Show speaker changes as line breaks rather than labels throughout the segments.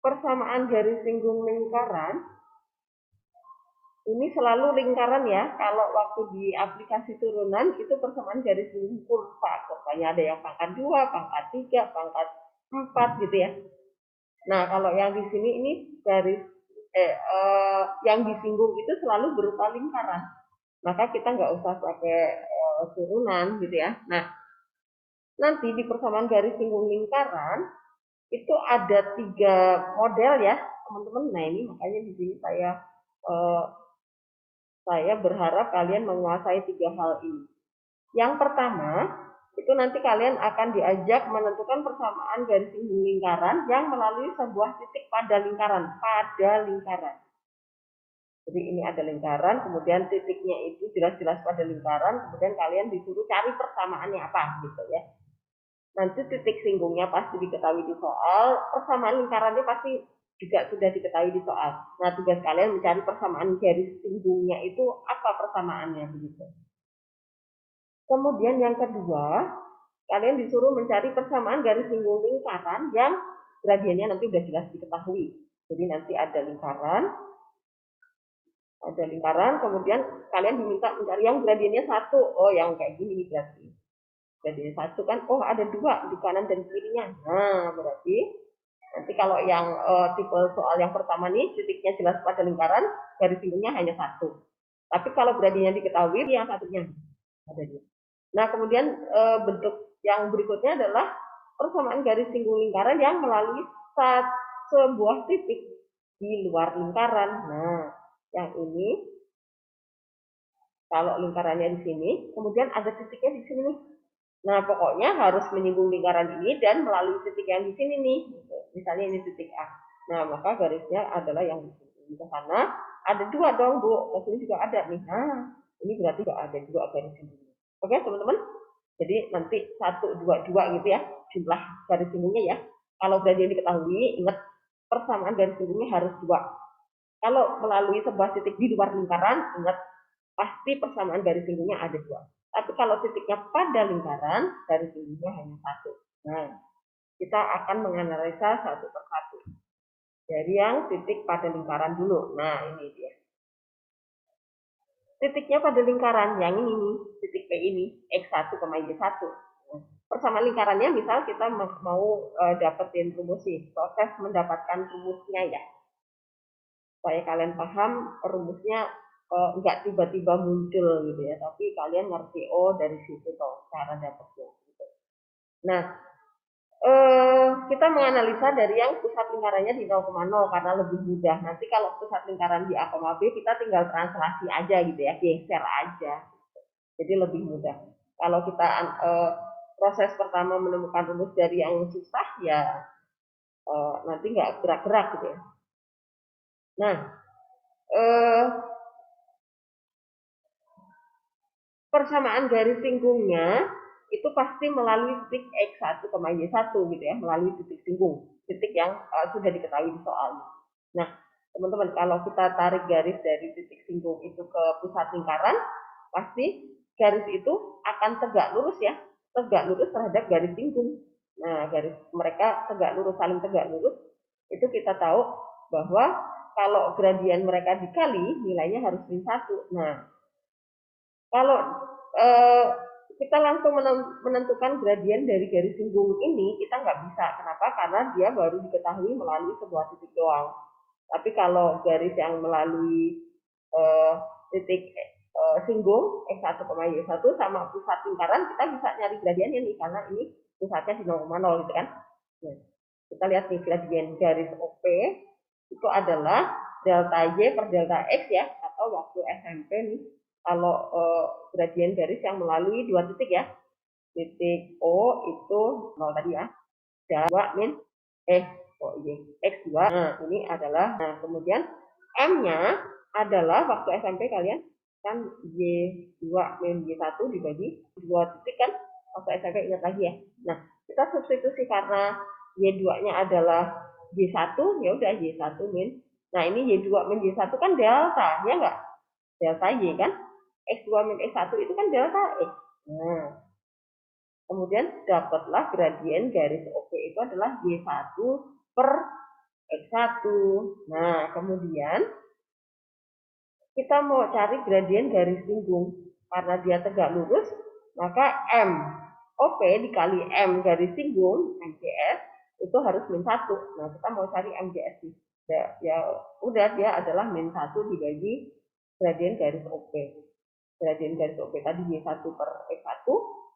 persamaan garis singgung lingkaran ini selalu lingkaran ya. Kalau waktu di aplikasi turunan itu persamaan garis singgung kurva. Kurvanya ada yang pangkat 2, pangkat 3, pangkat 4 gitu ya. Nah, kalau yang di sini ini garis yang disinggung itu selalu berupa lingkaran. Maka kita nggak usah pakai turunan gitu ya. Nah, nanti di persamaan garis singgung lingkaran itu ada 3 model ya, teman-teman. Nah, ini makanya di sini saya berharap kalian menguasai 3 hal ini. Yang pertama, itu nanti kalian akan diajak menentukan persamaan garis singgung lingkaran yang melalui sebuah titik pada lingkaran. Jadi ini ada lingkaran, kemudian titiknya itu jelas-jelas pada lingkaran, kemudian kalian disuruh cari persamaannya apa gitu ya. Nanti titik singgungnya pasti diketahui di soal, persamaan lingkarannya pasti juga sudah diketahui di soal. Nah, tugas kalian mencari persamaan garis singgungnya itu apa persamaannya begitu. Kemudian yang kedua, kalian disuruh mencari persamaan garis singgung lingkaran yang gradiennya nanti udah jelas diketahui. Jadi nanti ada lingkaran, kemudian kalian diminta mencari yang gradiennya 1. Oh, yang kayak gini nih berarti. Gradiennya 1 kan, oh ada 2 di kanan dan kirinya. Nah, berarti nanti kalau yang tipe soal yang pertama nih, titiknya jelas pada lingkaran, garis singgungnya hanya 1. Tapi kalau gradiennya diketahui, yang satunya ada 2. Nah, kemudian bentuk yang berikutnya adalah persamaan garis singgung lingkaran yang melalui sebuah titik di luar lingkaran. Nah, yang ini kalau lingkarannya di sini, kemudian ada titiknya di sini. Nah, pokoknya harus menyinggung lingkaran ini dan melalui titik yang di sini nih. Misalnya ini titik A. Nah, maka garisnya adalah yang di sini. Ke sana ada 2 dong, Bu. Ke sini juga ada nih. Nah, ini berarti juga ada 2 garis singgungnya. Oke, teman-teman? Jadi nanti 1, 2, 2 gitu ya, jumlah garis singgungnya ya. Kalau gradien diketahui, ingat persamaan garis singgungnya harus 2. Kalau melalui sebuah titik di luar lingkaran, ingat pasti persamaan garis singgungnya ada 2. Tapi kalau titiknya pada lingkaran, garis singgungnya hanya 1. Nah, kita akan menganalisa satu persatu. Dari yang titik pada lingkaran dulu. Nah, ini dia. Titiknya pada lingkaran, yang ini nih, titik P ini, X1, Y1. Persamaan lingkarannya, misal kita mau dapetin rumus sih, proses mendapatkan rumusnya ya. Supaya kalian paham rumusnya nggak tiba-tiba muncul gitu ya, tapi kalian ngerti dari situ toh cara dapetnya. Gitu. Nah, kita menganalisa dari yang pusat lingkarannya di 0,0 karena lebih mudah. Nanti kalau pusat lingkaran di A, B kita tinggal translasi aja gitu ya, geser aja. Jadi lebih mudah. Kalau kita proses pertama menemukan rumus dari yang susah ya nanti nggak gerak-gerak gitu ya. Nah, persamaan garis singgungnya itu pasti melalui titik X1, Y1 gitu ya, melalui titik singgung, titik yang sudah diketahui di soal. Nah, teman-teman, kalau kita tarik garis dari titik singgung itu ke pusat lingkaran, pasti garis itu akan tegak lurus ya, tegak lurus terhadap garis singgung. Nah, garis mereka tegak lurus, saling tegak lurus, itu kita tahu bahwa kalau gradien mereka dikali, nilainya harus min 1. Nah, kalau kita langsung menentukan gradien dari garis singgung ini, kita nggak bisa. Kenapa? Karena dia baru diketahui melalui sebuah titik doang. Tapi kalau garis yang melalui titik singgung X1, Y1 sama pusat lingkaran, kita bisa nyari gradiennya nih, karena ini pusatnya di 0,0 gitu kan. Nah, kita lihat nih gradien garis OP itu adalah delta Y per delta X ya, atau waktu SMP nih. Kalau gradien garis yang melalui 2 titik ya, titik O itu 0 tadi ya, 2 min X2. Nah, ini adalah, nah kemudian M-nya adalah waktu SMP kalian kan Y2 min Y1 dibagi 2 titik kan, waktu SMP ingat lagi ya. Nah, kita substitusi karena Y2-nya adalah Y1, ya udah Y1 min. Nah, ini Y2 min Y1 kan delta, ya enggak? Delta Y kan? X2 min X1 itu kan delta X. Nah, kemudian dapatlah gradien garis OP itu adalah Y1 per X1. 1. Nah, kemudian kita mau cari gradien garis singgung. Karena dia tegak lurus, maka M OP dikali M garis singgung, MGS, itu harus min 1. Nah, kita mau cari MGS. Ya udah, dia adalah min 1 dibagi gradien garis OP. Gradien garis OP tadi Y1 per X1,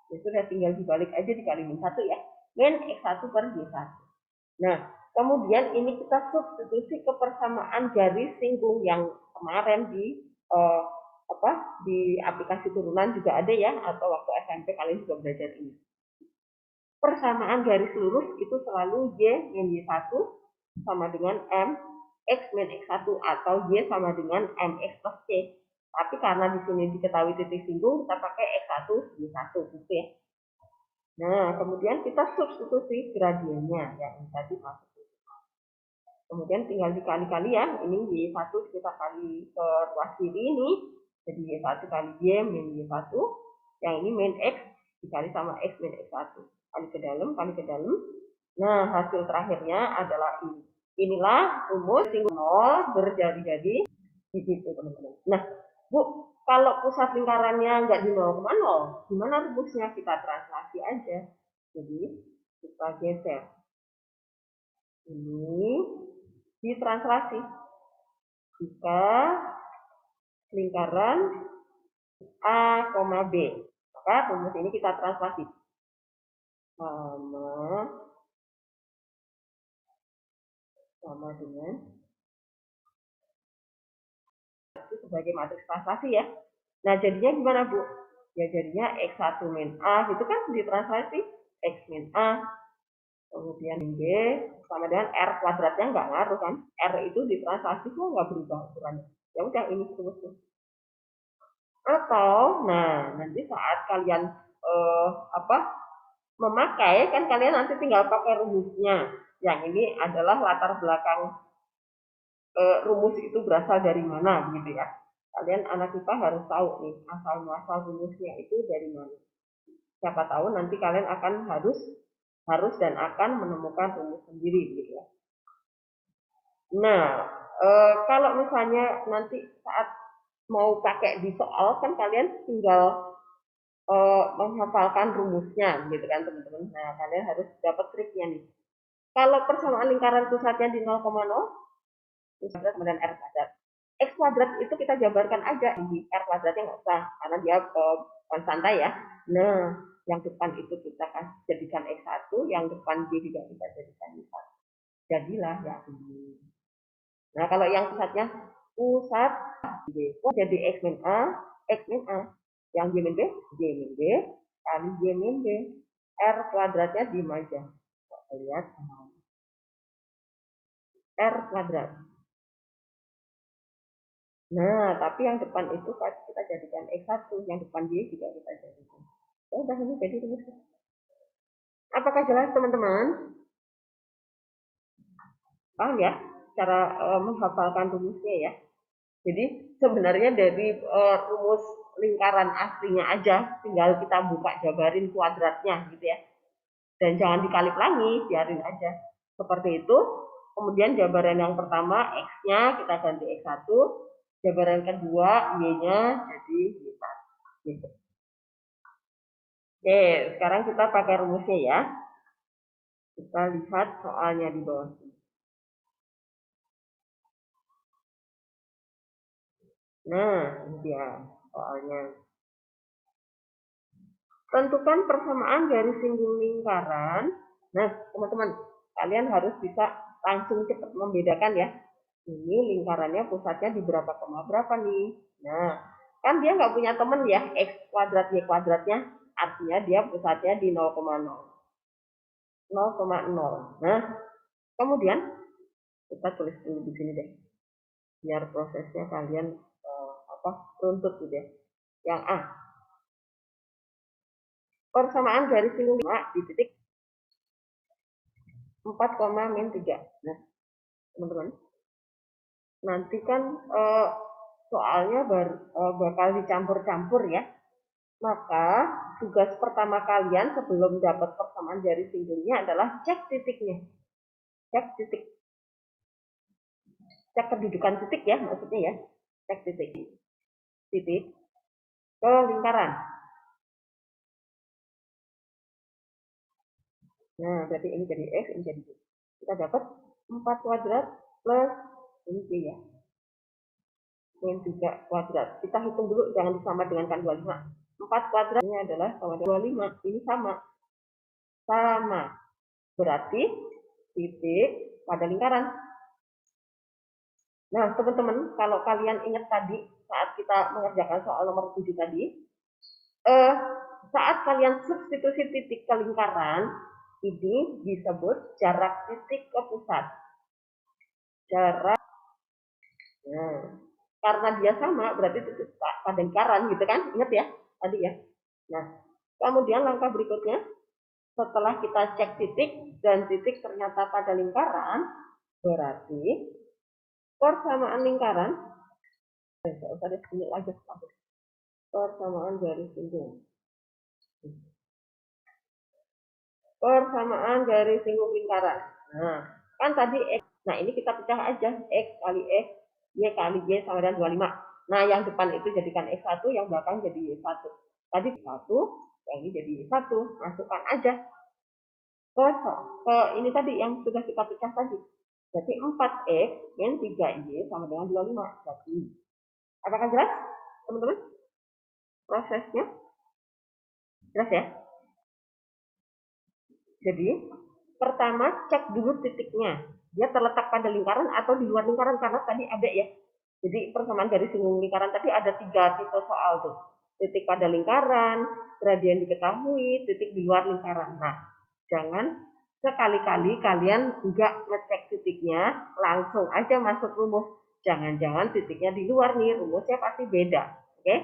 ya sudah tinggal dibalik aja dikali min 1 ya. Min X1 per Y1. Nah, kemudian ini kita substitusi ke persamaan garis singgung yang kemarin di aplikasi turunan juga ada ya, atau waktu SMP kalian juga belajar ini. Persamaan garis lurus itu selalu Y min Y1 sama dengan M X min X1 atau Y sama dengan MX plus C. Tapi karena di sini diketahui titik singgung, kita pakai X1 Y1 gitu ya. Nah, kemudian kita substitusi gradiennya yang tadi masuk. Kemudian tinggal dikali-kali ya, ini Y1 kita kali ke ruas kiri ini, jadi Y1 kali Y min Y1, yang ini min X dikali sama X min X1, kali ke dalam. Nah, hasil terakhirnya adalah ini. Inilah rumus singgung 0 berjadi-jadi di situ, teman-teman. Nah, Bu, kalau pusat lingkarannya nggak di 0,0, gimana rumusnya? Kita translasi aja. Jadi, kita geser. Ini ditranslasi. Jika lingkaran A, B, maka rumus ini kita translasi. Sama dengan itu sebagai matriks translasi ya. Nah, jadinya gimana, Bu? Ya jadinya X1 min A, gitu kan ditranslasi X min A, kemudian B sama dengan R kuadratnya nggak ngaruh kan. R itu ditranslasi kok nggak berubah ukurannya. Ya udah, ini rumusnya. Atau, nah, nanti saat kalian memakai, kan kalian nanti tinggal pakai rumusnya. Yang ini adalah latar belakang rumus itu berasal dari mana, gitu ya. Kalian anak IPA harus tahu nih asal muasal rumusnya itu dari mana. Siapa tahu nanti kalian akan harus dan akan menemukan rumus sendiri, gitu ya. Nah, kalau misalnya nanti saat mau pakai di soal, kan kalian tinggal menghafalkan rumusnya, gitu kan teman-teman. Nah, kalian harus dapat triknya nih. Kalau persamaan lingkaran pusatnya di 0,0, kuadrat kemudian R kuadrat. X kuadrat itu kita jabarkan aja, di R kuadratnya nggak usah, karena dia konstanta ya. Nah, yang depan itu kita jadikan X1, yang depan Y juga kita jadikan Y1. Jadilah ya ini. Nah, kalau yang pusatnya pusat Y, jadi X min A, X min A. Yang Y min B, kali Y min B. R kuadratnya di aja. Lihat. R kuadrat. Nah, tapi yang depan itu kita jadikan X1, yang depan Y juga kita jadikan. Oh, udah ini jadi rumus. Apakah jelas teman-teman? Paham ya cara menghafalkan rumusnya ya? Jadi sebenarnya dari rumus lingkaran aslinya aja, tinggal kita buka jabarin kuadratnya gitu ya. Dan jangan dikali lagi, biarin aja. Seperti itu. Kemudian jabaran yang pertama, X-nya kita ganti X1. Jabaran kedua, Y-nya jadi Y1. Gitu. Oke, sekarang kita pakai rumusnya ya. Kita lihat soalnya di bawah sini. Nah, ini dia soalnya. Tentukan persamaan garis singgung lingkaran. Nah, teman-teman, kalian harus bisa langsung cepat membedakan ya. Ini lingkarannya pusatnya di berapa koma berapa nih. Nah, kan dia nggak punya temen ya, X kuadrat Y kuadratnya. Artinya dia pusatnya di 0,0. 0,0. Nah, kemudian kita tulis dulu di sini deh. Biar prosesnya kalian runtut gitu ya. Yang A. Persamaan garis singgung di titik 4, min 3. Nah, teman-teman, nanti kan soalnya bakal dicampur-campur ya. Maka tugas pertama kalian sebelum dapat persamaan garis singgungnya adalah cek titiknya. Cek titik. cek kedudukan titik ya, maksudnya ya, cek titik ke lingkaran. Nah, berarti ini jadi X, ini jadi Y. Kita dapat 4 kuadrat plus ini Y ya. Min 3 kuadrat. Kita hitung dulu, jangan disama dengan kan 25. 4 kuadrat ini adalah sama dengan 25. Ini sama. Sama. Berarti titik pada lingkaran. Nah, teman-teman, kalau kalian ingat tadi saat kita mengerjakan soal nomor 7 tadi, saat kalian substitusi titik ke lingkaran, ini disebut jarak titik ke pusat. Jarak, nah, karena dia sama, berarti titik pada lingkaran, gitu kan? Ingat ya, tadi ya. Nah, kemudian langkah berikutnya, setelah kita cek titik, dan titik ternyata pada lingkaran, berarti persamaan lingkaran, persamaan garis singgung. Persamaan garis singgung lingkaran. Nah, kan tadi X. Nah, ini kita pecah aja. X kali X, Y kali Y sama dengan 25. Nah, yang depan itu jadikan X1, yang belakang jadi Y1. Tadi 1, yang ini jadi Y1. Masukkan aja. Ke ini tadi yang sudah kita pecah tadi. Jadi 4X min 3Y sama dengan 25. Jadi, apakah jelas, teman-teman? Prosesnya? Jelas ya? Jadi, pertama cek dulu titiknya. Dia terletak pada lingkaran atau di luar lingkaran, karena tadi ada ya. Jadi persamaan garis singgung lingkaran tadi ada 3 tipe soal tuh. Titik pada lingkaran, gradien diketahui, titik di luar lingkaran. Nah, jangan sekali-kali kalian nggak ngecek titiknya, langsung aja masuk rumus. Jangan-jangan titiknya di luar nih, rumusnya pasti beda. Oke?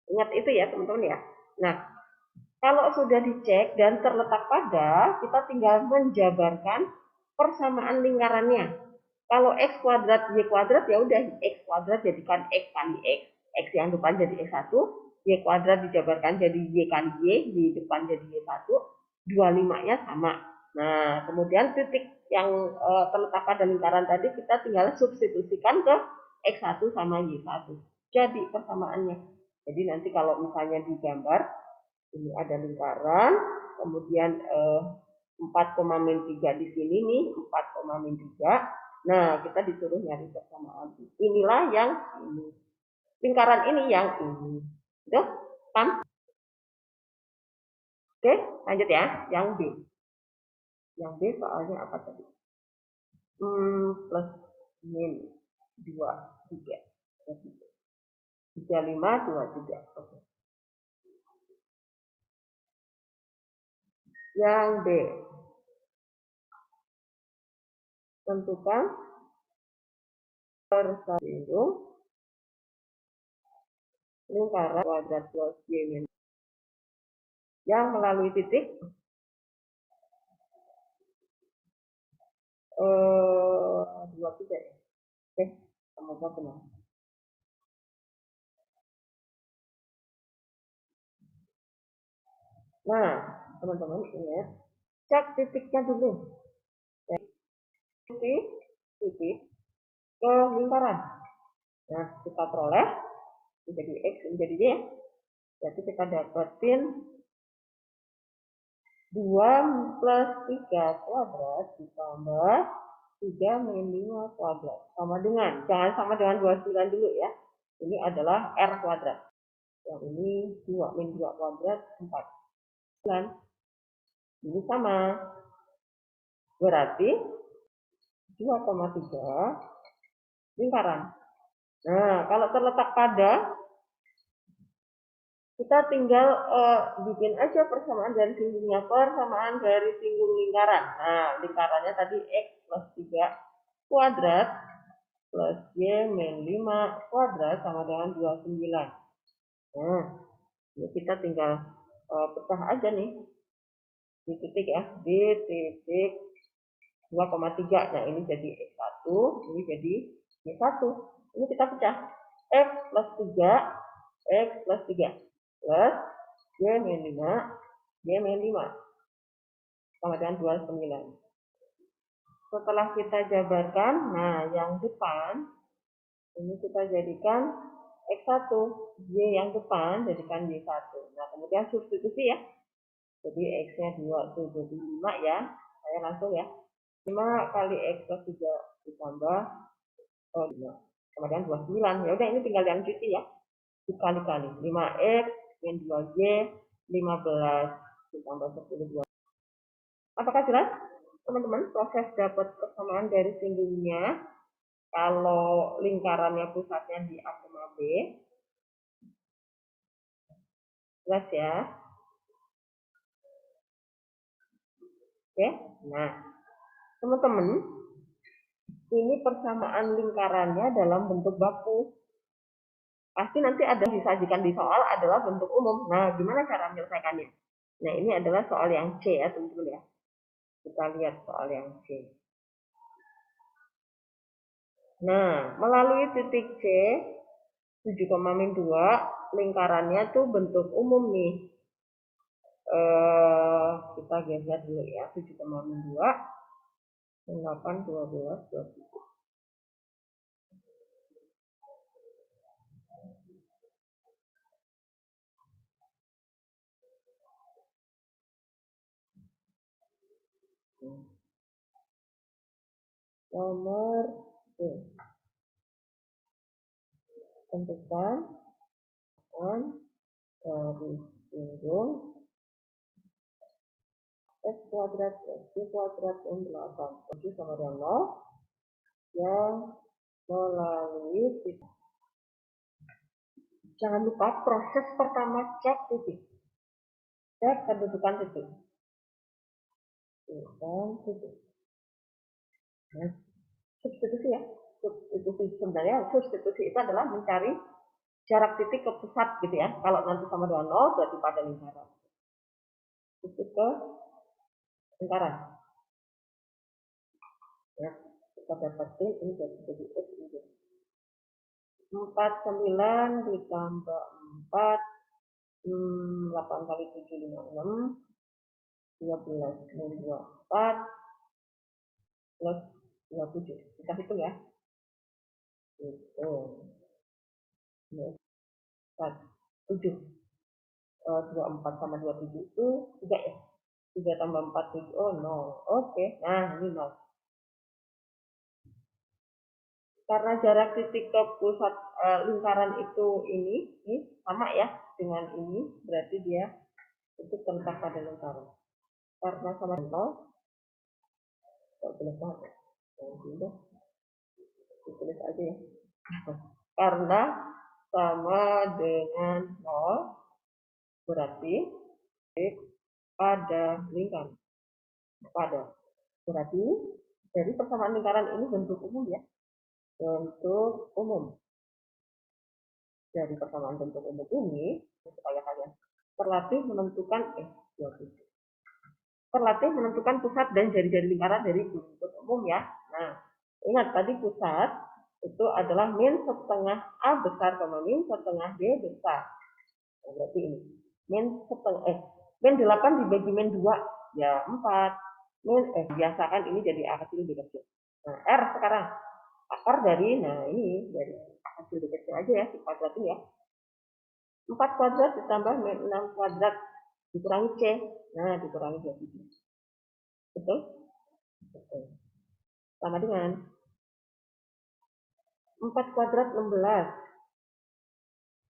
Ingat itu ya teman-teman ya. Nah, kalau sudah dicek dan terletak pada, kita tinggal menjabarkan persamaan lingkarannya. Kalau X kuadrat, Y kuadrat, ya udah X kuadrat jadikan X kali X. X yang depan jadi X1, Y kuadrat dijabarkan jadi Y kali Y, Y depan jadi Y1, 25-nya sama. Nah, kemudian titik yang terletak pada lingkaran tadi kita tinggal substitusikan ke X1 sama Y1. Jadi persamaannya. Jadi nanti kalau misalnya digambar, ini ada lingkaran, kemudian 4,-3 di sini nih, 4,-3. Nah, kita disuruh nyari persamaan. Inilah yang ini. Lingkaran ini yang ini. Udah? Kan? Oke, lanjut ya. Yang B. Yang B soalnya apa tadi? Plus min 2, 3. 3, 5, 2, 3. Oke. Yang B. Tentukan persambung lingkaran kuadrat plus Y min yang melalui titik 2, 3 ya. Oke, semoga benar. Nah, teman-teman ingat, cek titiknya dulu. Titik ke lingkaran. Nah, kita peroleh menjadi X menjadi Y. Jadi kita dapetin 2 plus 3 kuadrat ditambah 3 min 5 kuadrat. Sama dengan, jangan sama dengan 29 dulu ya. Ini adalah R kuadrat. Yang ini 2 min 2 kuadrat 4. Ini sama. Berarti 2,3 lingkaran. Nah, kalau terletak pada, kita tinggal bikin aja persamaan garis singgungnya, persamaan garis singgung lingkaran. Nah, lingkarannya tadi X plus 3 kuadrat plus Y min 5 kuadrat sama dengan 29. Nah, ini kita tinggal pecah aja nih. Di titik ya, di titik 2,3. Nah, ini jadi X1, ini jadi Y1. Ini kita pecah. X plus 3, X plus 3 plus Y min 5, Y min 5 sama dengan 29. Setelah kita jabarkan, nah yang depan ini kita jadikan X1, Y yang depan jadikan Y1. Nah, kemudian substitusi ya. Jadi X-nya 2 tuh jadi 5 ya. Saya langsung ya. 5 kali X plus 3 ditambah 5. Kemudian 29. Ya udah ini tinggal yang cuci ya. Dikali-kali. 5X min 2Y 15 ditambah 10. Apakah jelas? Teman-teman, proses dapat persamaan garis singgungnya kalau lingkarannya pusatnya di A, B. Jelas ya? Oke. Nah, teman-teman, ini persamaan lingkarannya dalam bentuk baku. Pasti nanti ada disajikan di soal adalah bentuk umum. Nah, gimana cara menyelesaikannya? Nah, ini adalah soal yang C ya, teman-teman ya. Kita lihat soal yang C. Nah, melalui titik C, 7,2, lingkarannya tuh bentuk umum nih. Kita geser dulu ya, 7,2, 8, 12, 23. Nomor C. Tentukan garis singgung X kuadrat plus Y kuadrat yang 8. Tujuh sama dengan 0 yang melalui titik. Jangan lupa proses pertama cek titik. Cek kedudukan titik. Titik. Nah, substitusi ya. Substitusi sebenarnya substitusi itu adalah mencari jarak titik ke pusat gitu ya. Kalau nanti sama dengan 0 berarti pada lingkaran. Titik ke lingkaran. Ya, kita dapatin ini jadi X ini. 49 ditambah 4, 8 kali 7, 56, 12, 24, plus 27. Kita hitung ya. Itu. 7. 24 sama 27 itu 3 ya. 3 tambah 4, 7. Oh, 0. Oke. Nah, ini 0. Karena jarak titik ke pusat lingkaran itu ini sama ya dengan ini, berarti dia itu terletak pada lingkaran. Karena sama 0, tidak boleh banget. Sudah, ditulis aja ya. Karena sama dengan 0, berarti X pada lingkaran. Pada. Berarti dari persamaan lingkaran ini bentuk umum ya. Bentuk umum. Dari persamaan bentuk umum ini, supaya kalian terlatih menentukan terlatih menentukan pusat dan jari-jari lingkaran dari bentuk umum ya. Nah, ingat tadi pusat itu adalah min setengah A besar sama min setengah B besar. Nah, berarti ini min setengah min 8 dibagi min 2 ya 4. Min biasakan ini jadi A kecil B kecil. Nah, R sekarang akar dari ini dari A kecil B kecil aja ya, dikuadratin ya. 4 kuadrat ditambah min 6 kuadrat dikurangi C. Nah, dikurangi 27. Betul? Betul. Sama dengan 4 kuadrat 16.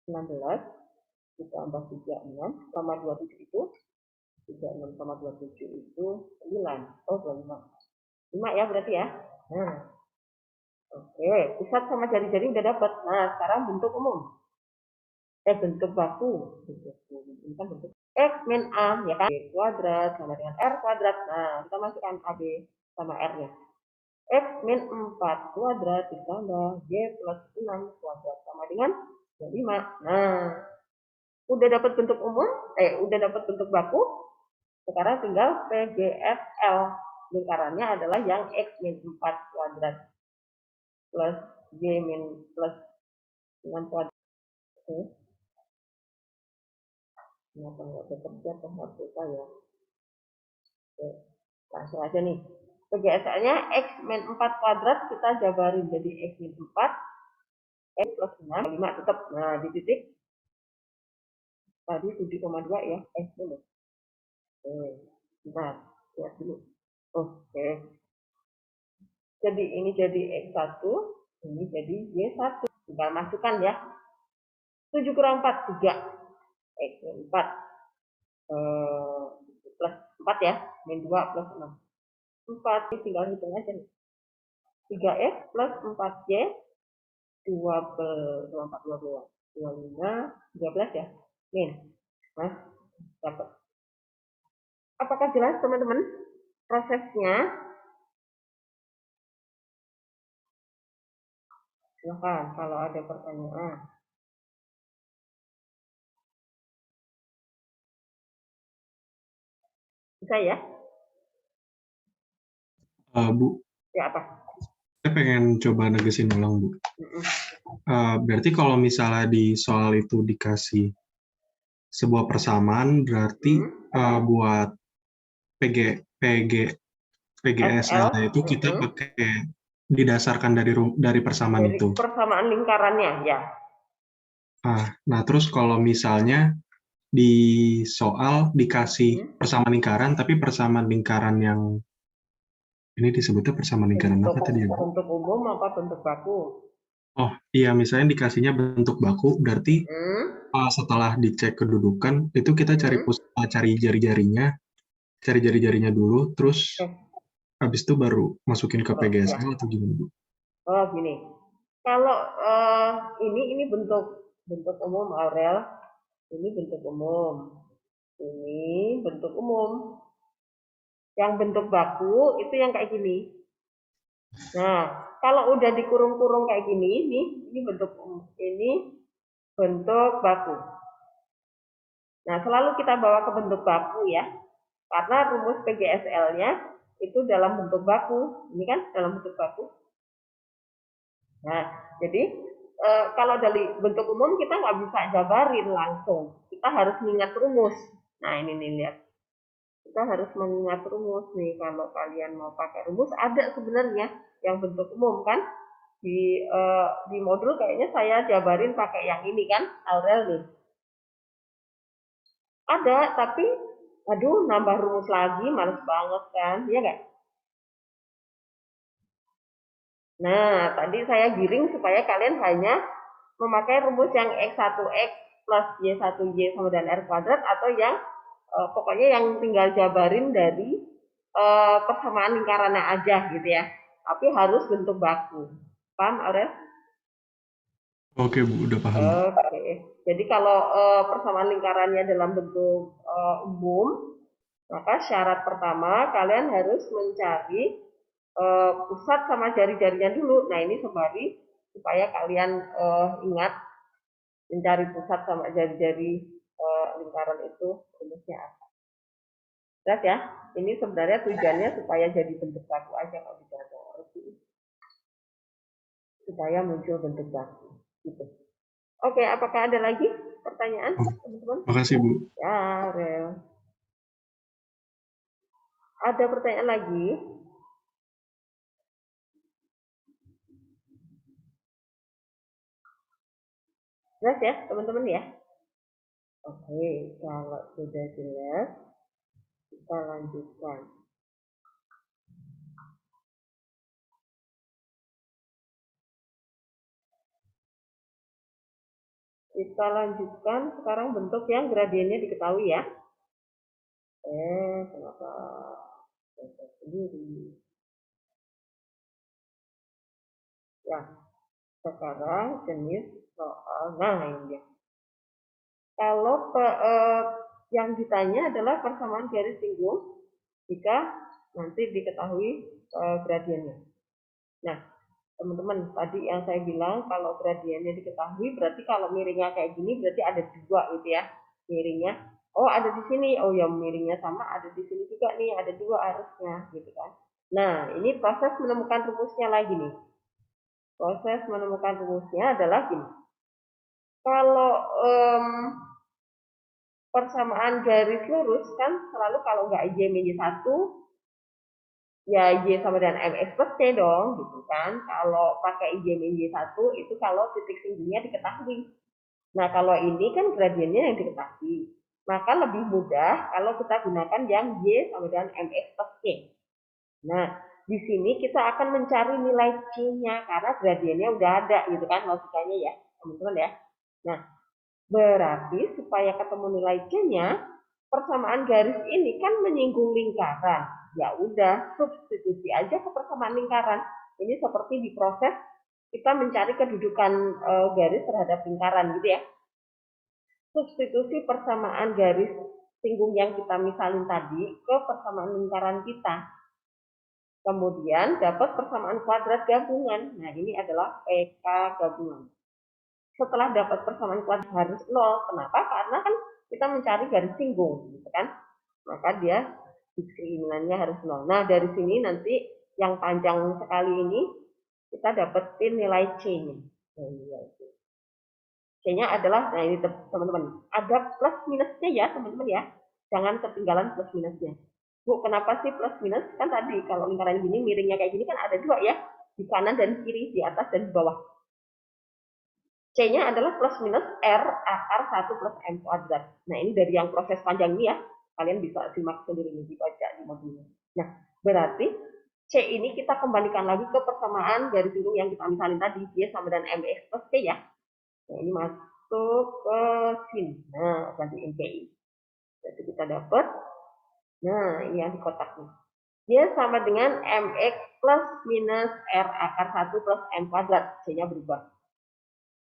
16 ditambah 36 sama 27 itu 36 sama 27 itu 9. Oh, 25. 5 ya berarti ya. Nah, oke. Pusat sama jari-jari udah dapat. Nah, sekarang bentuk umum. Bentuk baku. Ini kan bentuk X min A, ya kan? B kuadrat sama dengan R kuadrat. Nah, kita masukkan AB sama R-nya. X min 4 kuadrat ditambah Y plus 6 kuadrat sama dengan 25. Nah, udah dapat bentuk umum, udah dapat bentuk baku. Sekarang tinggal PGFL. Lingkarannya adalah yang X min 4 kuadrat plus Y min plus 6 kuadrat. Kenapa nggak bekerja ke HP saya? Langsung aja nih. PGSL-nya X min 4 kuadrat kita jabarin jadi X min 4, X plus 6, 5 tetap. Nah, di titik tadi 7,2 ya, X dulu. Oke, bentar, lihat dulu. Oke, jadi ini jadi X1, ini jadi Y1. Tinggal masukkan ya. 7 kurang 4, 3. X min 4 plus 4 ya, min 2 plus 6. 4, ini tinggal hitung aja nih. 3X plus 4Y, 24, 25, 13 ya. Min, mas, dapat. Apakah jelas teman-teman prosesnya? Silahkan kalau ada pertanyaan. Bisa ya?
Bu,
Ya apa?
saya pengen coba negesin ulang, Bu. Berarti kalau misalnya di soal itu dikasih sebuah persamaan, berarti buat PGSL
SL
itu kita pakai didasarkan dari persamaan
dari
itu.
persamaan lingkarannya ya.
Nah, terus kalau misalnya di soal dikasih persamaan lingkaran, tapi persamaan lingkaran yang ini disebutnya persamaan lingkaran apa tadi ya, Bu?
Bentuk umum apa bentuk baku?
Oh iya, misalnya dikasihnya bentuk baku, berarti setelah dicek kedudukan itu kita cari jari-jarinya dulu, terus habis itu baru masukin ke PGSL atau gimana, Bu?
Oh gini, kalau ini bentuk umum Aurel, ini bentuk umum, ini bentuk umum. Yang bentuk baku itu yang kayak gini. Nah, kalau udah dikurung-kurung kayak gini, ini bentuk umum, ini bentuk baku. Nah, selalu kita bawa ke bentuk baku ya, karena rumus PGSL-nya itu dalam bentuk baku. Ini kan dalam bentuk baku. Nah, jadi kalau dari bentuk umum kita nggak bisa jabarin langsung. Kita harus mengingat rumus. Nah, ini nih lihat. Kita harus mengingat rumus nih. Kalau kalian mau pakai rumus, ada sebenarnya yang bentuk umum kan. Di modul kayaknya saya jabarin pakai yang ini kan, Aurel nih. Ada, tapi aduh nambah rumus lagi, males banget kan, ya nggak? Nah, tadi saya giring supaya kalian hanya memakai rumus yang X1X plus Y1Y sama dengan R kuadrat, atau yang pokoknya yang tinggal jabarin dari persamaan lingkarannya aja gitu ya. Tapi harus bentuk baku. Paham, Aurel?
Oke, Bu, udah paham.
Oke. Jadi kalau persamaan lingkarannya dalam bentuk umum, maka syarat pertama kalian harus mencari pusat sama jari-jarinya dulu. Nah, ini sembari supaya kalian ingat mencari pusat sama jari-jari lingkaran itu rumusnya apa. Jelas ya? Ini sebenarnya tujuannya supaya jadi bentuk baku aja kalau dicoba. Supaya muncul bentuk baku. Gitu. Oke, apakah ada lagi pertanyaan, teman-teman?
Makasih, Bu.
Ya, Rel. Ada pertanyaan lagi? Jelas ya, teman-teman ya? Oke, kalau sudah jelas, kita lanjutkan. Kita lanjutkan sekarang bentuk yang gradiennya diketahui ya. Kenapa saya sendiri? Ya, sekarang jenis soal. Nah, ini dia. Kalau yang ditanya adalah persamaan garis singgung jika nanti diketahui gradiennya. Nah, teman-teman, tadi yang saya bilang kalau gradiennya diketahui berarti kalau miringnya kayak gini berarti ada dua gitu ya miringnya. Oh, ada di sini. Oh ya, miringnya sama, ada di sini juga nih, ada dua arusnya gitu kan. Nah, ini proses menemukan rumusnya lagi nih. Proses menemukan rumusnya adalah gini. Kalau persamaan garis lurus kan selalu kalau nggak Y-1 ya Y sama dengan MX plus C dong, gitu kan. Kalau pakai Y min Y1 itu kalau titik tingginya diketahui. Nah, kalau ini kan gradiennya yang diketahui. Maka lebih mudah kalau kita gunakan yang Y sama dengan MX plus C. Nah, di sini kita akan mencari nilai C-nya karena gradiennya udah ada gitu kan logikanya ya, teman-teman ya. Nah, berarti supaya ketemu nilai C-nya, persamaan garis ini kan menyinggung lingkaran. Ya udah, substitusi aja ke persamaan lingkaran. Ini seperti di proses kita mencari kedudukan garis terhadap lingkaran gitu ya. Substitusi persamaan garis singgung yang kita misalin tadi ke persamaan lingkaran kita. Kemudian dapat persamaan kuadrat gabungan. Nah, ini adalah PK gabungan. Setelah dapat persamaan kuadrat harus 0. Kenapa? Karena kan kita mencari garis singgung, gitu kan? Maka dia diskriminannya harus 0. Nah, dari sini nanti yang panjang sekali ini kita dapetin nilai C-nya. C-nya adalah, nah ini teman-teman, ada plus minusnya ya teman-teman ya. Jangan ketinggalan plus minusnya. Bu, kenapa sih plus minus? Kan tadi kalau lingkaran gini, miringnya kayak gini kan ada dua ya. Di kanan dan kiri, di atas dan di bawah. C-nya adalah plus minus R akar 1 plus M kuadrat. Nah, ini dari yang proses panjang ini ya. Kalian bisa simak sendiri nih, dibaca di modulnya. Nah, berarti C ini kita kembalikan lagi ke persamaan garis singgung yang kita misalin tadi. Y sama dengan MX plus C ya. Nah, ini masuk ke sini. Nah, gantiin PI. Jadi kita dapat, nah ini yang di kotak nih. Y sama dengan MX plus minus R akar 1 plus M kuadrat. C-nya berubah.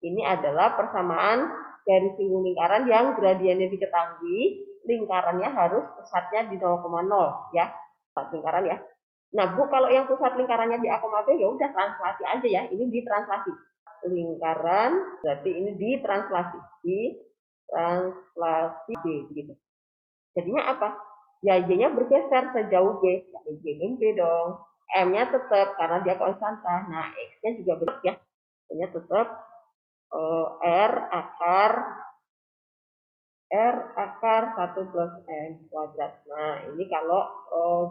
Ini adalah persamaan garis singgung lingkaran yang gradiennya diketahui, lingkarannya harus pusatnya di 0,0 ya, pusat lingkaran ya. Nah, Bu, kalau yang pusat lingkarannya di A, B ya udah translasi aja ya, ini ditranslasi. Lingkaran berarti ini ditranslasi, B gitu. Jadinya apa? Ya Y-nya bergeser sejauh B, ya Y min B dong. M-nya tetap karena dia konstanta. Nah, X-nya juga bergeser ya. Y-nya tetap R akar 1 plus M kuadrat. Nah, ini kalau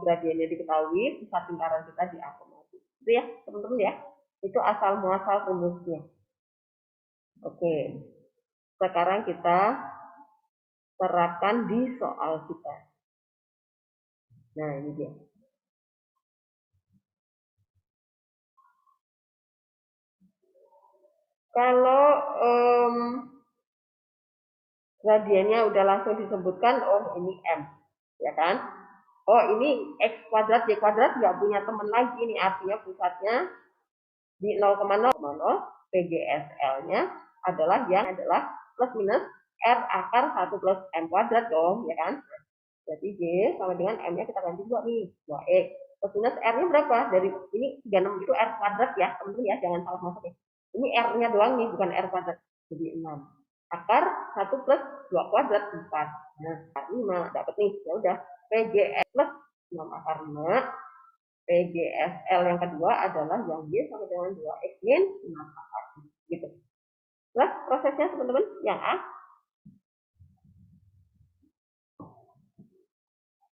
gradiennya diketahui, pusat lingkaran kita diakomodir. Itu ya, teman-teman ya. Itu asal muasal rumusnya. Oke. Sekarang kita terapkan di soal kita. Nah, ini dia. Kalau gradiennya udah langsung disebutkan, oh ini M, ya kan? Oh ini X kuadrat, Y kuadrat nggak punya teman lagi, ini artinya pusatnya di 0,0, PGSL-nya adalah yang adalah plus minus R akar 1 plus M kuadrat dong, ya kan? Jadi Y sama dengan M-nya kita ganti 2 nih, 2X. Plus minus R-nya berapa? Dari ini 36 itu R kuadrat ya, teman-teman ya, jangan salah masuk ya. Ini R-nya doang nih, bukan R kuadrat. Jadi 6. Akar 1 plus 2 kuadrat 4. Nah, akar 5 dapat nih. Ya udah, PGS plus 6 akar 5. PGSL yang kedua adalah yang Y sama dengan 2X min 6 akar. Gitu. Terus prosesnya teman-teman, yang A.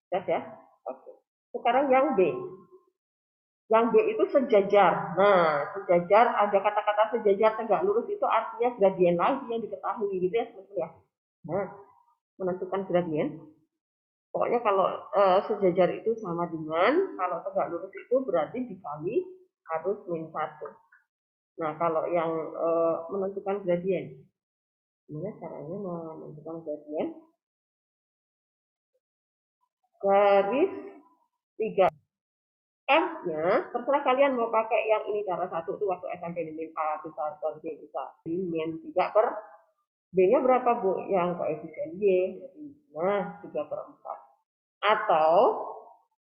Terus ya. Oke. Sekarang yang B. Yang B itu sejajar. Nah, sejajar, ada kata-kata sejajar tegak lurus itu artinya gradien lagi yang diketahui gitu ya teman-teman ya. Nah, menentukan gradien. Pokoknya kalau sejajar itu sama dengan, kalau tegak lurus itu berarti dikali harus min 1. Nah, kalau yang menentukan gradien. Gimana caranya menentukan gradien? Garis 3. M-nya, terserah kalian mau pakai yang ini cara 1 itu waktu SMP di min A, bisa, B bisa. Di min 3 per B-nya berapa, Bu? Yang koefisien Y. Nah, 3 per 4. Atau,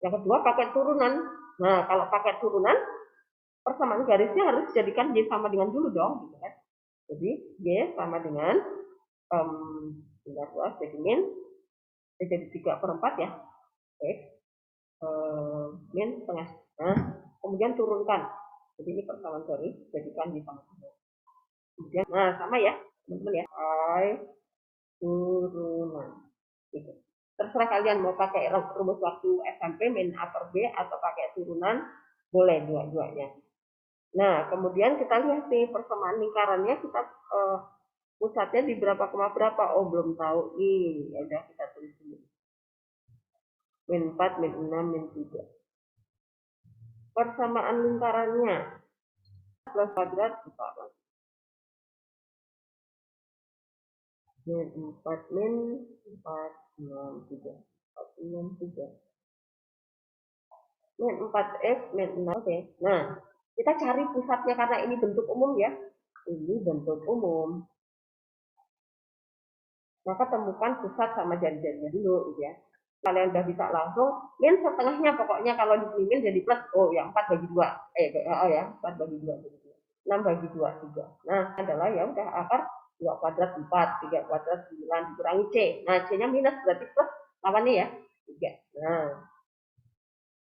yang kedua pakai turunan. Nah, kalau pakai turunan, persamaan garisnya harus dijadikan Y sama dengan dulu dong. Gitu kan? Jadi, Y sama dengan, jadi min, jadi 3 per 4 ya. X. Min setengah. Nah, kemudian turunkan. Jadi ini persamaan garis, jadikan di sama. Kemudian, nah sama ya, teman-teman ya. Turunan. Gitu. Terserah kalian mau pakai rumus waktu SMP min upper B atau pakai turunan, boleh dua-duanya. Nah, kemudian kita lihat nih persamaan lingkarannya, kita pusatnya di berapa koma berapa. Oh, belum tahu nih. Ya udah kita tulis dulu. Min 4, min 6, min 3. Persamaan lingkarannya plus kuadrat 4. Min 4, min 4, 6, 3. 4, 6, 3. Min 4x, min 6. Oke. Nah, kita cari pusatnya karena ini bentuk umum ya. Ini bentuk umum. Maka temukan pusat sama jari-jarinya dulu gitu ya. Kalian udah bisa langsung min setengahnya, pokoknya kalau di sini min jadi plus. Oh, yang 4 bagi 2. Oh ya, 4 bagi 2 jadi 6 bagi 2 3. Nah, adalah ya udah akar 2 kuadrat 4, 3 kuadrat 9 dikurangi C. Nah, C-nya minus berarti plus lawannya ya 3. Nah,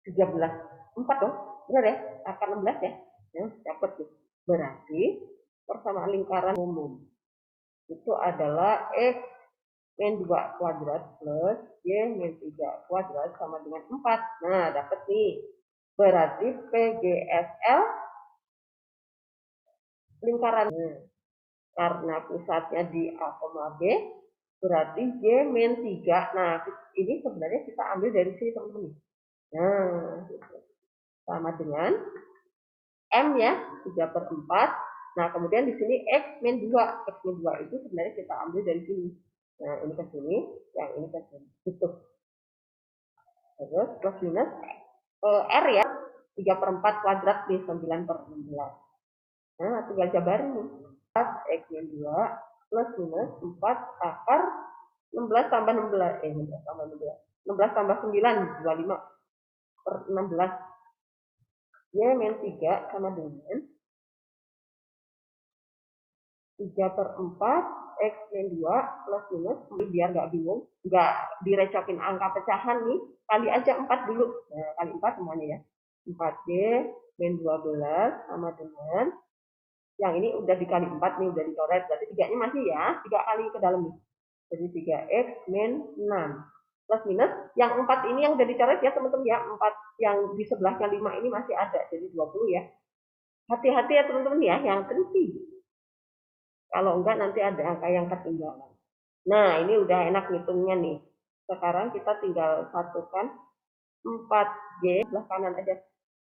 13. 4 dong. Benar ya? Akar 16 ya. Nah, dapat tuh. Berarti persamaan lingkaran umum itu adalah X min 2 kuadrat plus Y min 3 kuadrat sama dengan 4. Nah, dapat nih. Berarti PGSL lingkaran. Karena pusatnya di A, B, berarti Y min 3. Nah, ini sebenarnya kita ambil dari sini teman-teman. Nah, sama dengan M ya, 3/4. Nah, kemudian di sini X min 2. X min 2 itu sebenarnya kita ambil dari sini. Nah, ini ke sini, yang ini ke sini. Gitu. Terus plus minus R ya, 3/4 kuadrat di 9/16. Nah, tinggal jabarin nih. 4 X min 2 plus minus 4 akar 16 tambah 16. 16 tambah 16. 16 tambah 9, 25/16. Y min 3 sama dengan 3/4 X min 2 plus minus, biar nggak bingung, nggak direcokin angka pecahan nih, kali aja 4 dulu. Nah, kali 4 semuanya ya. 4Y min 12 sama dengan, yang ini udah dikali 4 nih, udah dicoret, berarti 3-nya masih ya, 3 kali ke dalam nih. Jadi 3X min 6. Plus minus, yang 4 ini yang udah dicoret ya teman-teman ya, 4 yang di sebelahnya 5 ini masih ada, jadi 20 ya. Hati-hati ya teman-teman ya, yang teliti. Kalau enggak nanti ada angka yang ketinggalan. Nah, ini udah enak ngitungnya nih. Sekarang kita tinggal satukan 4Y sebelah kanan aja.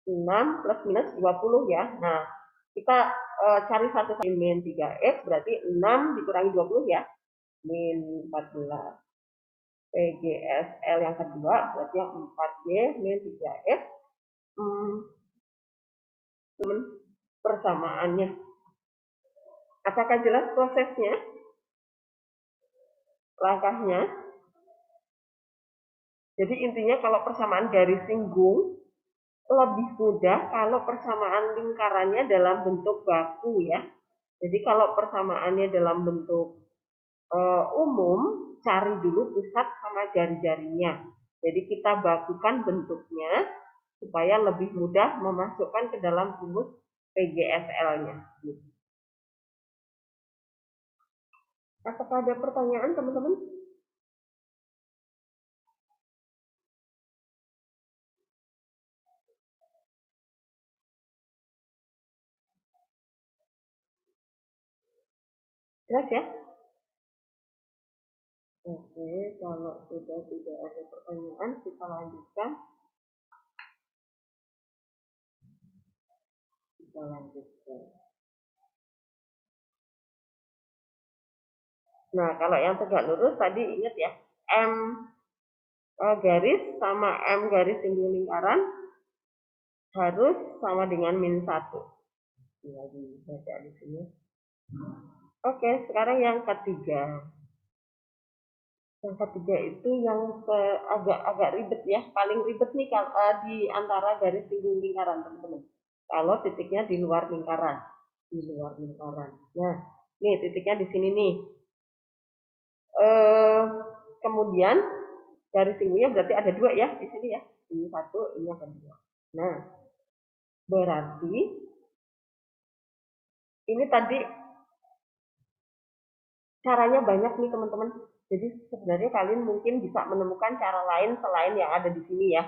6 plus minus 20 ya. Nah, kita cari satu min 3X berarti 6 dikurangi 20 ya. Min 14. PGSL yang kedua berarti yang 4Y min 3X. Persamaannya. Apakah jelas prosesnya? Langkahnya? Jadi intinya kalau persamaan garis singgung lebih mudah kalau persamaan lingkarannya dalam bentuk baku ya. Jadi kalau persamaannya dalam bentuk umum, cari dulu pusat sama jari-jarinya. Jadi kita bakukan bentuknya supaya lebih mudah memasukkan ke dalam rumus PGSL-nya. Apakah ada pertanyaan teman-teman? Jelas ya? Oke, kalau sudah tidak ada pertanyaan, kita lanjutkan. Nah, kalau yang tegak lurus tadi ingat ya, M garis sama M garis singgung lingkaran harus sama dengan min 1. Lagi baca di sini. Oke, sekarang yang ketiga. Yang ketiga itu yang agak ribet ya, paling ribet nih di antara garis singgung lingkaran teman-teman. Kalau titiknya di luar lingkaran, Nah, nih titiknya di sini nih. Kemudian garis singgungnya berarti ada 2 ya di sini ya. Ini 1, ini yang kedua. Nah, berarti ini tadi caranya banyak nih teman-teman. Jadi sebenarnya kalian mungkin bisa menemukan cara lain selain yang ada di sini ya.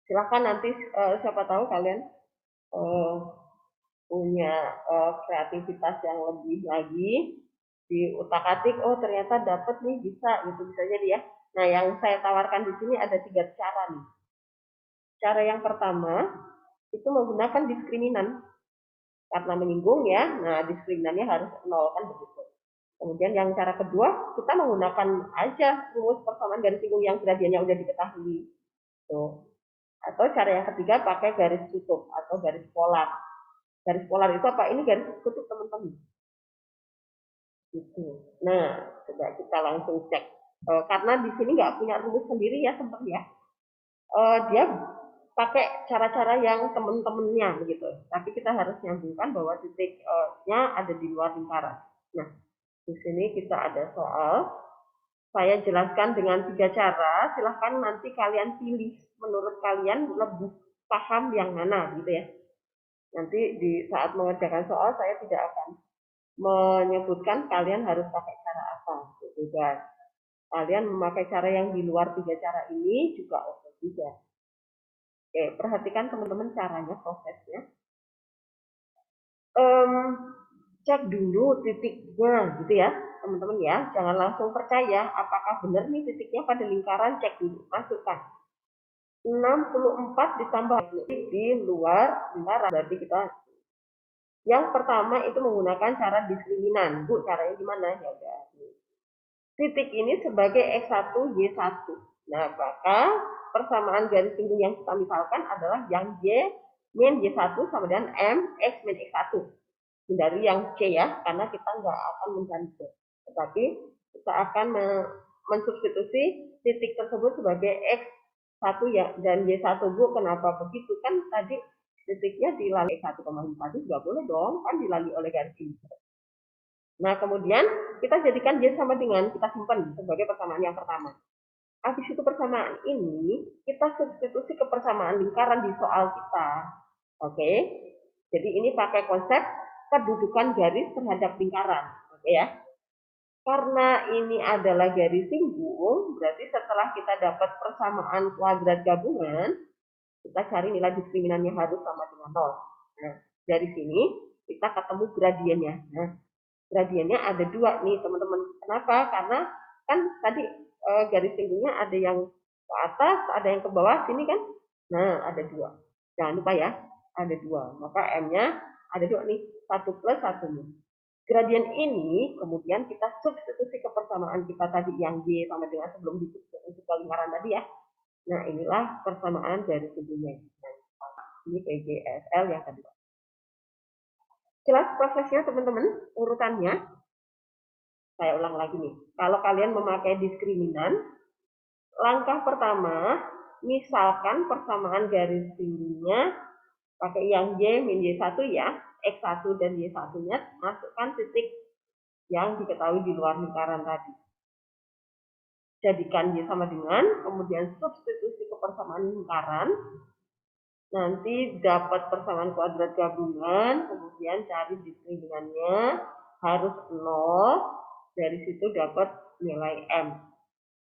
Silahkan nanti siapa tahu kalian punya kreativitas yang lebih lagi di utak-atik, oh ternyata dapat nih, bisa gitu, bisa jadi ya. Nah, yang saya tawarkan di sini ada 3 cara nih. Cara yang pertama itu menggunakan diskriminan karena menyinggung ya. Nah, diskriminannya harus 0 kan begitu. Kemudian yang cara kedua, kita menggunakan aja rumus persamaan garis singgung yang gradiennya udah diketahui. Tuh. Atau cara yang ketiga pakai garis tutup atau garis polar. Garis polar itu apa? Ini garis kutub teman-teman. Gitu. Nah, coba kita langsung cek. Karena di sini nggak punya rumus sendiri ya teman ya. Dia pakai cara-cara yang teman-temannya begitu. Tapi kita harus nyambungkan bahwa titiknya ada di luar lingkaran. Nah, di sini kita ada soal. Saya jelaskan dengan 3 cara. Silahkan nanti kalian pilih menurut kalian lebih paham yang mana gitu ya. Nanti di saat mengerjakan soal saya tidak akan menyebutkan kalian harus pakai cara apa gitu guys. Kalian memakai cara yang di luar 3 cara ini juga oke juga. Oke, perhatikan teman-teman caranya, prosesnya. Cek dulu titiknya gitu ya teman-teman ya, jangan langsung percaya apakah benar nih titiknya pada lingkaran, cek dulu, masukkan 64 ditambah di luar lingkaran, berarti kita yang pertama itu menggunakan cara diskriminan. Bu, caranya gimana? Ya udah. Titik ini sebagai X1, Y1. Nah, maka persamaan garis singgung yang kita misalkan adalah yang Y min Y1 sama dengan M X min X1. Hindari yang C ya, karena kita nggak akan mencari C. Tetapi kita akan mensubstitusi titik tersebut sebagai X1 ya, dan Y1. Bu, kenapa begitu? Kan tadi titiknya dilalui X1,5 juga boleh dong, kan dilalui oleh garis ini. Nah, kemudian kita jadikan Y sama dengan, kita simpan sebagai persamaan yang pertama. Habis itu persamaan ini, kita substitusi ke persamaan lingkaran di soal kita. Oke, jadi ini pakai konsep kedudukan garis terhadap lingkaran. Oke ya. Karena ini adalah garis singgung, berarti setelah kita dapat persamaan kuadrat gabungan, kita cari nilai diskriminannya harus sama dengan 0. Nah, dari sini kita ketemu gradiennya. Nah, gradiennya ada 2 nih teman-teman. Kenapa? Karena kan tadi garis singgungnya ada yang ke atas, ada yang ke bawah sini kan. Nah, ada 2. Jangan lupa ya, ada 2. Maka M-nya ada 2 nih, 1 plus 1 nih. Gradien ini kemudian kita substitusi ke persamaan kita tadi yang Y sama dengan sebelum disubstitusi ke lingkaran tadi ya. Nah, inilah persamaan garis singgungnya. Ini PGSL yang kedua. Jelas prosesnya teman-teman, urutannya. Saya ulang lagi nih. Kalau kalian memakai diskriminan, langkah pertama, misalkan persamaan garis singgungnya pakai yang Y min Y1 ya, X1 dan Y1-nya, masukkan titik yang diketahui di luar lingkaran tadi. Jadikan Y sama dengan, kemudian substitusi ke persamaan lingkaran, nanti dapat persamaan kuadrat gabungan, kemudian cari diskriminannya, harus 0, dari situ dapat nilai M.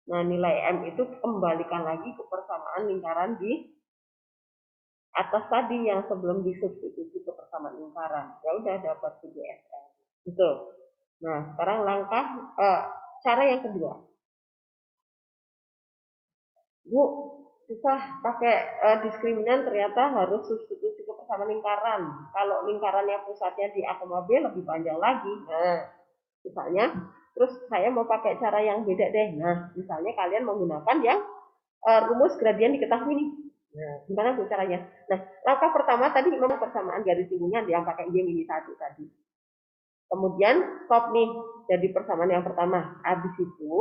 Nah, nilai M itu kembalikan lagi ke persamaan lingkaran di atas tadi yang sebelum disubstitusi ke persamaan lingkaran. Ya udah dapat PGSL. Gitu. Nah, sekarang langkah cara yang kedua. Bu, susah pakai diskriminan, ternyata harus substitusi ke persamaan lingkaran. Kalau lingkarannya pusatnya di A, B lebih panjang lagi. Nah, misalnya, terus saya mau pakai cara yang beda deh. Nah, misalnya kalian menggunakan yang rumus gradien diketahui nih. Nah, gimana tuh caranya? Nah, langkah pertama tadi memang persamaan garis singgungnya yang pakai Y min 1 tadi. Kemudian stop nih, jadi persamaan yang pertama. Habis itu,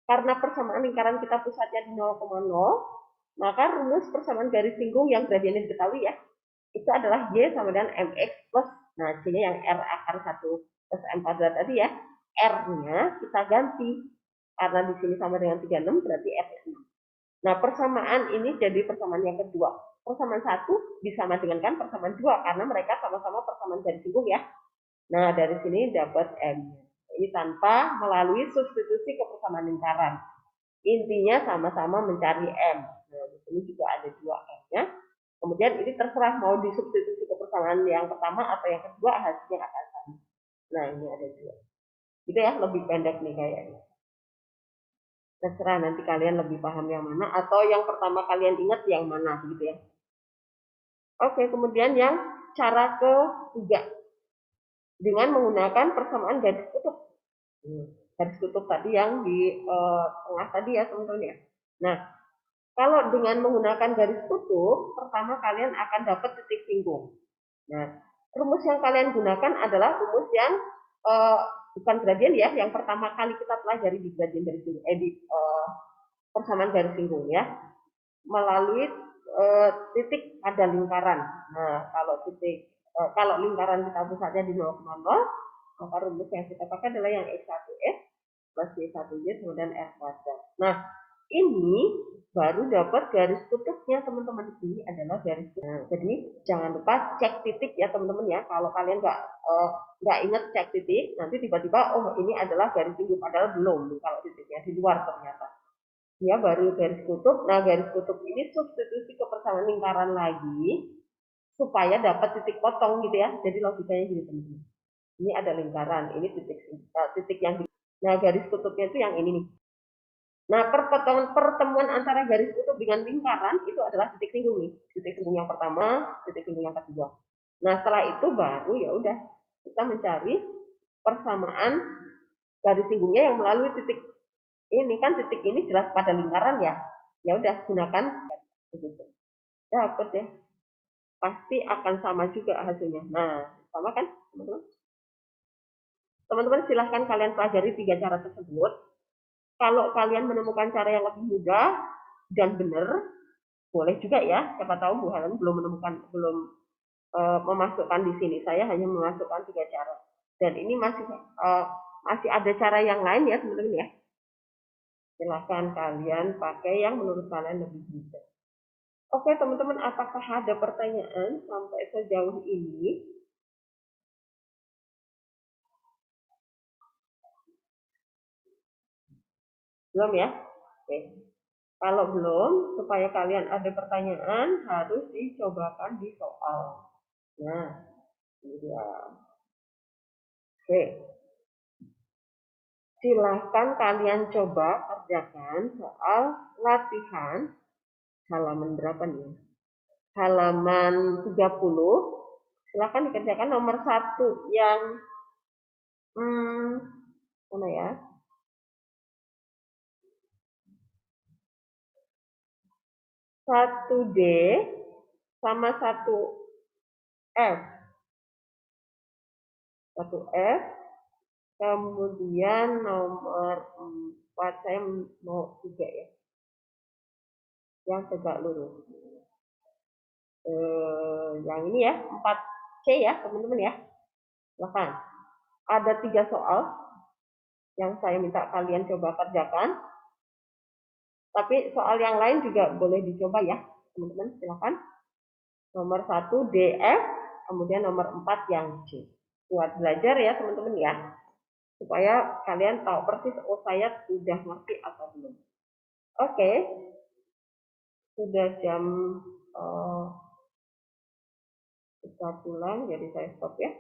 karena persamaan lingkaran kita pusatnya di 0,0, maka rumus persamaan garis singgung yang gradiennya diketahui ya, itu adalah Y sama dengan MX plus, nah C-nya yang R akar 1 plus M kuadrat tadi ya, R-nya kita ganti. Karena di sini sama dengan 36, berarti R-nya 6. Nah, persamaan ini jadi persamaan yang kedua. Persamaan 1 disama dengan persamaan 2, karena mereka sama-sama persamaan garis singgung ya. Nah, dari sini dapat M. Ini tanpa melalui substitusi kebersamaan lingkaran. Intinya sama-sama mencari M. Nah, di sini juga ada 2 M-nya. Kemudian ini terserah mau disubstitusi kebersamaan yang pertama atau yang kedua, hasilnya akan sama. Nah, ini ada 2. Gitu ya, lebih pendek nih kayaknya. Terserah nanti kalian lebih paham yang mana, atau yang pertama kalian ingat yang mana, gitu ya. Oke, kemudian yang cara ketiga. Dengan menggunakan persamaan garis kutub. Garis kutub tadi yang di tengah tadi ya teman-teman ya. Nah, kalau dengan menggunakan garis kutub, pertama kalian akan dapat titik singgung. Nah, rumus yang kalian gunakan adalah rumus yang bukan gradien ya, yang pertama kali kita pelajari di gradien garis singgung, persamaan garis singgung ya, melalui titik pada lingkaran. Nah, kalau lingkaran kita pusatnya di 0,0, maka rumus yang kita pakai adalah yang X1S plus Y1Y kemudian R kuadrat. Nah, ini baru dapat garis kutubnya teman-teman. Ini adalah garis kutub. Nah, jadi jangan lupa cek titik ya teman-teman ya. Kalau kalian nggak ingat cek titik, nanti tiba-tiba oh ini adalah garis singgung, padahal belum. Kalau titiknya di luar ternyata. Ya baru garis kutub. Nah, garis kutub ini substitusi kebersamaan lingkaran lagi supaya dapat titik potong gitu ya. Jadi logikanya gini teman-teman. Ini ada lingkaran, ini titik yang di. Nah, garis kutubnya itu yang ini nih. Nah, pertemuan antara garis kutub dengan lingkaran itu adalah titik singgung nih. Titik singgung yang pertama, titik singgung yang kedua. Nah, setelah itu baru ya udah kita mencari persamaan garis singgungnya yang melalui titik ini. Kan titik ini jelas pada lingkaran ya. Ya udah gunakan begitu. Dapat ya. Pasti akan sama juga hasilnya. Nah, sama kan, teman-teman? Teman-teman silahkan kalian pelajari 3 cara tersebut. Kalau kalian menemukan cara yang lebih mudah dan benar, boleh juga ya. Siapa tahu Bu Helen belum memasukkan di sini. Saya hanya memasukkan 3 cara. Dan ini masih ada cara yang lain ya teman-teman ya. Silahkan kalian pakai yang menurut kalian lebih mudah. Oke teman-teman, apakah ada pertanyaan sampai sejauh ini? Belum ya? Oke. Kalau belum, supaya kalian ada pertanyaan, harus dicobakan di soal. Nah, ini dia. Oke. Silahkan kalian coba kerjakan soal latihan halaman berapa nih? Halaman 30. Silahkan dikerjakan nomor 1 yang mana ya? 1D sama 1F. 1F. Kemudian nomor 4, saya mau 3 ya. Yang tegak lurus. Yang ini ya, 4C ya teman-teman ya. Silahkan. Ada 3 soal yang saya minta kalian coba kerjakan. Tapi soal yang lain juga boleh dicoba ya teman-teman, silahkan. Nomor 1 DF, kemudian nomor 4 yang C. Buat belajar ya teman-teman ya. Supaya kalian tahu persis, oh saya sudah ngerti atau belum. Oke. Sudah jam kita pulang, jadi saya stop ya.